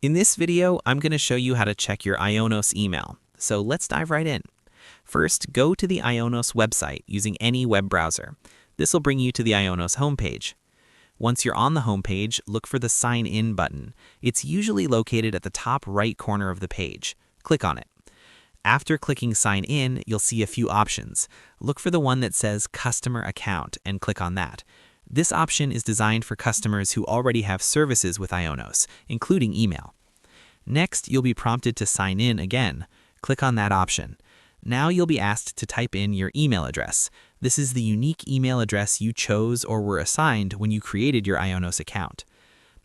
In this video, I'm going to show you how to check your Ionos email. So let's dive right in. First, go to the Ionos website using any web browser. This will bring you to the Ionos homepage. Once you're on the homepage, look for the Sign In button. It's usually located at the top right corner of the page. Click on it. After clicking Sign In, you'll see a few options. Look for the one that says Customer Account and click on that. This option is designed for customers who already have services with Ionos, including email. Next, you'll be prompted to sign in again. Click on that option. Now you'll be asked to type in your email address. This is the unique email address you chose or were assigned when you created your Ionos account.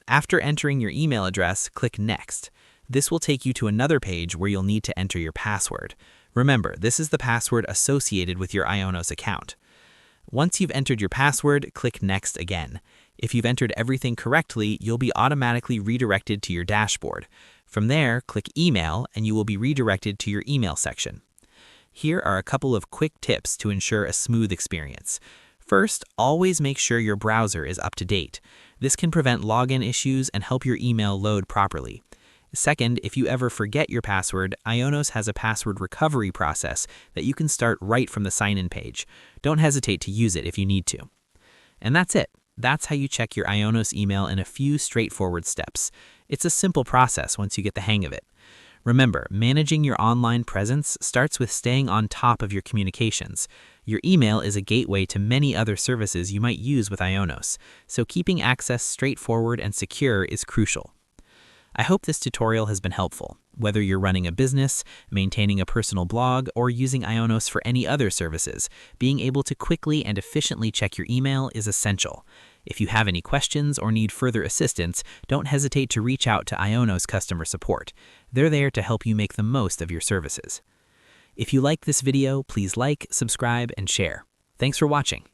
After entering your email address, click Next. This will take you to another page where you'll need to enter your password. Remember, this is the password associated with your Ionos account. Once you've entered your password, click Next again. If you've entered everything correctly, you'll be automatically redirected to your dashboard. From there, click Email and you will be redirected to your email section. Here are a couple of quick tips to ensure a smooth experience. First, always make sure your browser is up to date. This can prevent login issues and help your email load properly. Second, if you ever forget your password, Ionos has a password recovery process that you can start right from the sign-in page. Don't hesitate to use it if you need to. And that's it. That's how you check your Ionos email in a few straightforward steps. It's a simple process once you get the hang of it. Remember, managing your online presence starts with staying on top of your communications. Your email is a gateway to many other services you might use with Ionos, so keeping access straightforward and secure is crucial. I hope this tutorial has been helpful. Whether you're running a business, maintaining a personal blog, or using Ionos for any other services, being able to quickly and efficiently check your email is essential. If you have any questions or need further assistance, don't hesitate to reach out to Ionos customer support. They're there to help you make the most of your services. If you like this video, please like, subscribe, and share. Thanks for watching.